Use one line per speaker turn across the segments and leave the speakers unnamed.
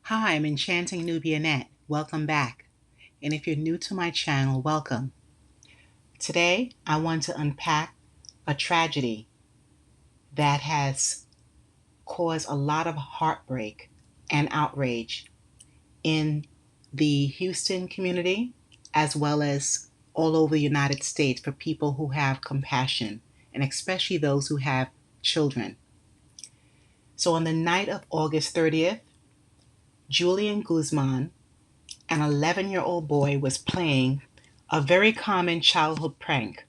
Hi, I'm Enchanting Nubianette. Welcome back. And if you're new to my channel, welcome. Today, I want to unpack a tragedy that has caused a lot of heartbreak and outrage in the Houston community, as well as all over the United States for people who have compassion, and especially those who have children. So on the night of August 30th, Julian Guzman, an 11-year-old boy, was playing a very common childhood prank.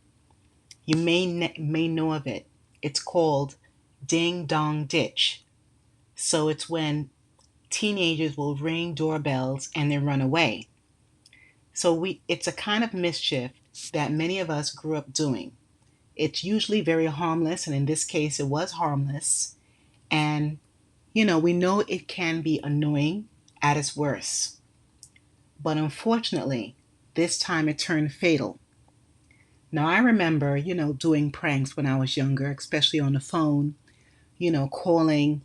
You may know of it. It's called Ding Dong Ditch. So it's when teenagers will ring doorbells and then run away. It's a kind of mischief that many of us grew up doing. It's usually very harmless, and in this case, it was harmless. And we know it can be annoying at its worst. But unfortunately, this time it turned fatal. Now, I remember, doing pranks when I was younger, especially on the phone, calling,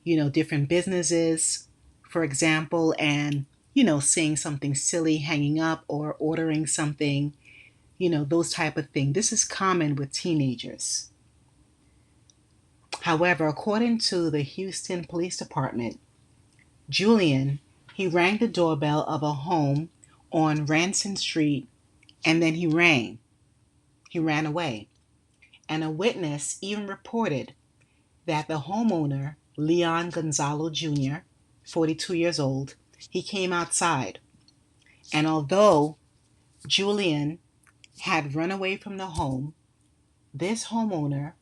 different businesses, for example, and, seeing something silly hanging up or ordering something, those type of things. This is common with teenagers. However, according to the Houston Police Department, Julian, he rang the doorbell of a home on Ranson Street, and then he ran away. And a witness even reported that the homeowner, Leon Gonzalo Jr., 42 years old, he came outside. And although Julian had run away from the home, this homeowner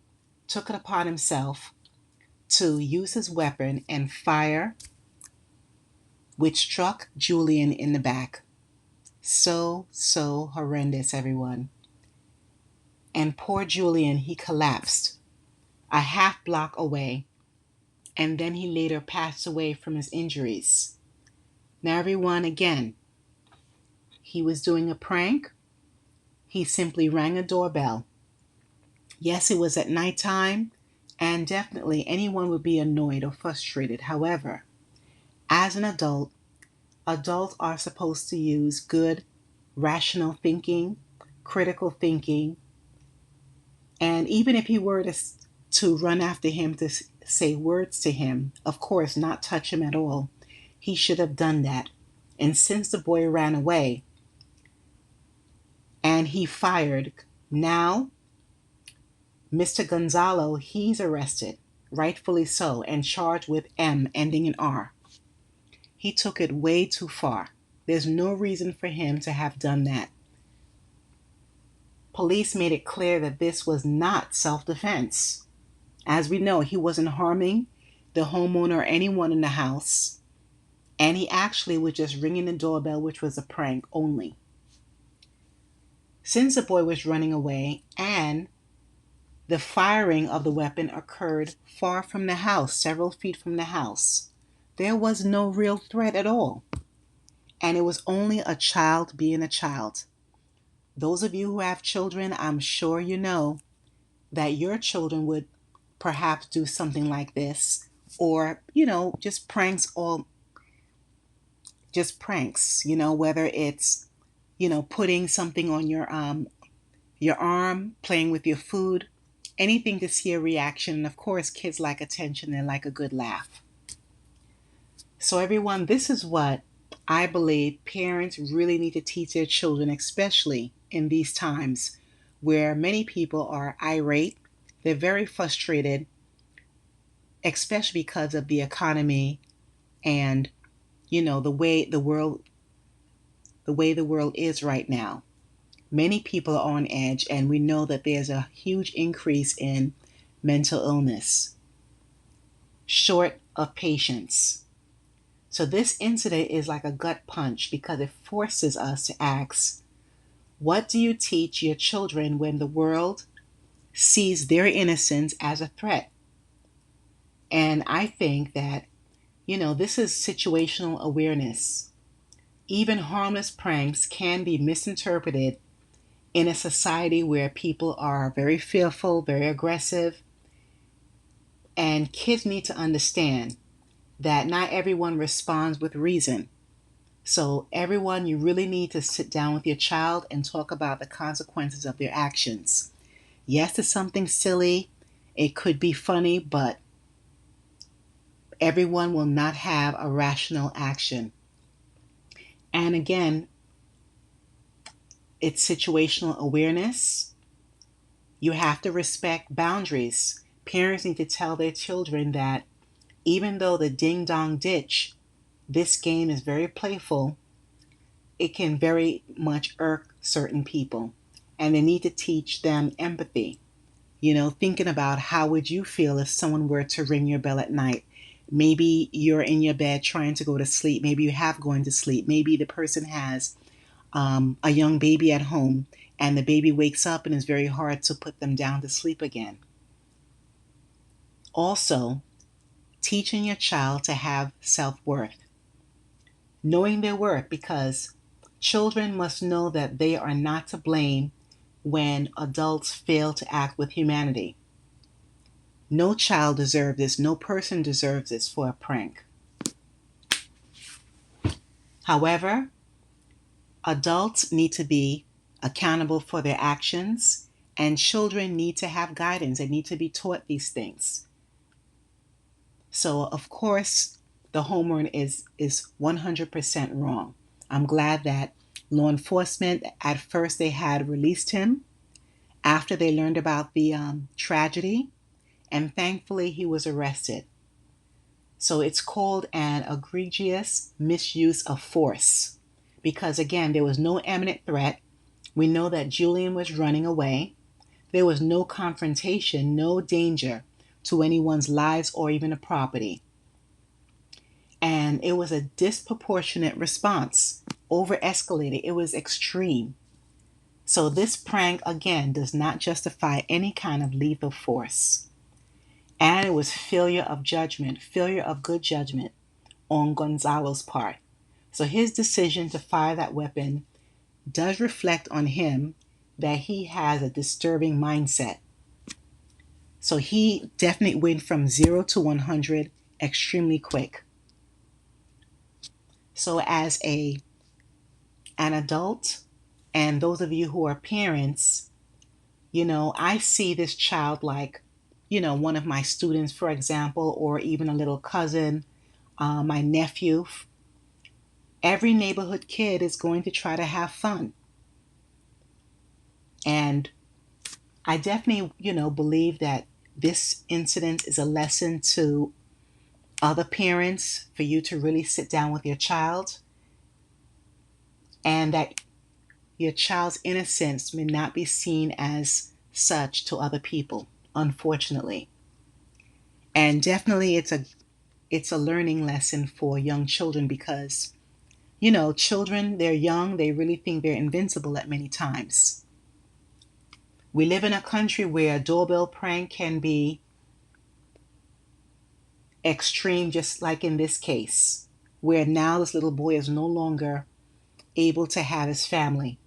took it upon himself to use his weapon and fire, which struck Julian in the back. So horrendous, everyone. And poor Julian, he collapsed a half block away, and then he later passed away from his injuries. Now, everyone, again, he was doing a prank. He simply rang a doorbell. Yes, it was at nighttime, and definitely anyone would be annoyed or frustrated. However, as an adult, adults are supposed to use good, rational thinking, critical thinking, and even if he were to run after him to say words to him, of course, not touch him at all, he should have done that. And since the boy ran away and he fired, now Mr. Gonzalo, he's arrested, rightfully so, and charged with M ending in R. He took it way too far. There's no reason for him to have done that. Police made it clear that this was not self-defense. As we know, he wasn't harming the homeowner or anyone in the house, and he actually was just ringing the doorbell, which was a prank only. Since the boy was running away and the firing of the weapon occurred far from the house, several feet from the house, there was no real threat at all. And it was only a child being a child. Those of you who have children, I'm sure you know that your children would perhaps do something like this, or just pranks, whether it's putting something on your arm, playing with your food, anything to see a reaction. And of course, kids like attention, they like a good laugh. So everyone, this is what I believe parents really need to teach their children, especially in these times where many people are irate. They're very frustrated, especially because of the economy and the way the world is right now. Many people are on edge, and we know that there's a huge increase in mental illness, short of patience. So this incident is like a gut punch because it forces us to ask, what do you teach your children when the world sees their innocence as a threat? And I think that, this is situational awareness. Even harmless pranks can be misinterpreted in a society where people are very fearful, very aggressive, and kids need to understand that not everyone responds with reason. So, everyone, you really need to sit down with your child and talk about the consequences of their actions. Yes, it's something silly, it could be funny, but everyone will not have a rational action. And again, it's situational awareness. You have to respect boundaries. Parents need to tell their children that even though the ding dong ditch, this game is very playful, it can very much irk certain people. And they need to teach them empathy. Thinking about how would you feel if someone were to ring your bell at night. Maybe you're in your bed trying to go to sleep. Maybe you have gone to sleep. Maybe the person has a young baby at home and the baby wakes up and it's very hard to put them down to sleep again. Also, teaching your child to have self-worth, knowing their worth, because children must know that they are not to blame when adults fail to act with humanity. No child deserves this. No person deserves this for a prank. However, adults need to be accountable for their actions, and children need to have guidance. They need to be taught these things. So, of course, the homeowner is 100% wrong. I'm glad that law enforcement, at first, they had released him after they learned about the tragedy, and thankfully, he was arrested. So it's called an egregious misuse of force because, again, there was no imminent threat. We know that Julian was running away. There was no confrontation, no danger to anyone's lives or even a property. And it was a disproportionate response, over escalated. It was extreme. So this prank, again, does not justify any kind of lethal force. And it was failure of judgment, failure of good judgment on Gonzalo's part. So his decision to fire that weapon does reflect on him that he has a disturbing mindset. So he definitely went from 0 to 100 extremely quick. So as an adult, and those of you who are parents, I see this child like, one of my students, for example, or even a little cousin, my nephew. Every neighborhood kid is going to try to have fun. And I definitely, believe that this incident is a lesson to other parents for you to really sit down with your child, and that your child's innocence may not be seen as such to other people, unfortunately. And definitely it's a learning lesson for young children because, children, they're young, they really think they're invincible at many times. We live in a country where a doorbell prank can be extreme, just like in this case, where now this little boy is no longer able to have his family.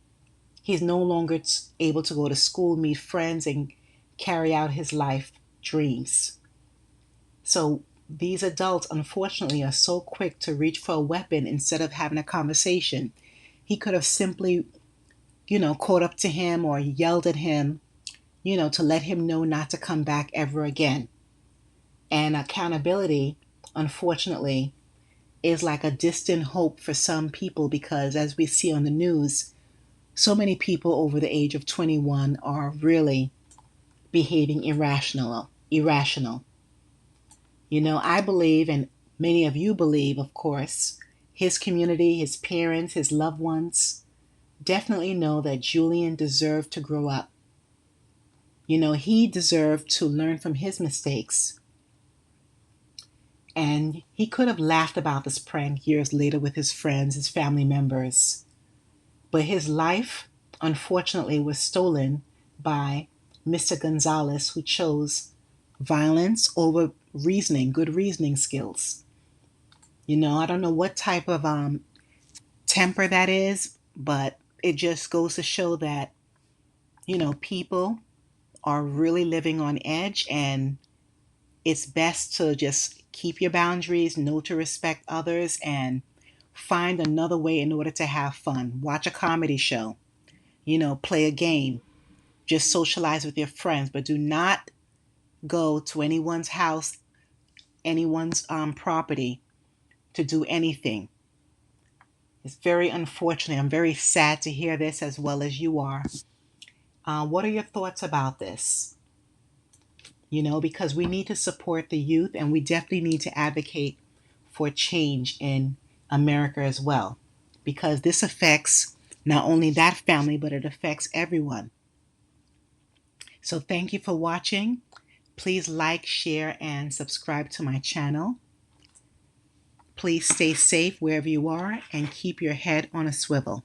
He's no longer able to go to school, meet friends, and carry out his life dreams. So these adults, unfortunately, are so quick to reach for a weapon instead of having a conversation. He could have simply, caught up to him or yelled at him, to let him know not to come back ever again. And accountability, unfortunately, is like a distant hope for some people because, as we see on the news, so many people over the age of 21 are really behaving irrational. I believe, and many of you believe, of course, his community, his parents, his loved ones definitely know that Julian deserved to grow up. He deserved to learn from his mistakes. And he could have laughed about this prank years later with his friends, his family members. But his life, unfortunately, was stolen by Mr. Gonzalez, who chose violence over reasoning, good reasoning skills. I don't know what type of temper that is, but it just goes to show that, people are really living on edge, and it's best to just Keep your boundaries, know to respect others, and find another way in order to have fun. Watch a comedy show, play a game, just socialize with your friends, but do not go to anyone's house, anyone's property to do anything. It's very unfortunate. I'm very sad to hear this as well as you are. What are your thoughts about this? Because we need to support the youth and we definitely need to advocate for change in America as well. Because this affects not only that family, but it affects everyone. So thank you for watching. Please like, share, and subscribe to my channel. Please stay safe wherever you are and keep your head on a swivel.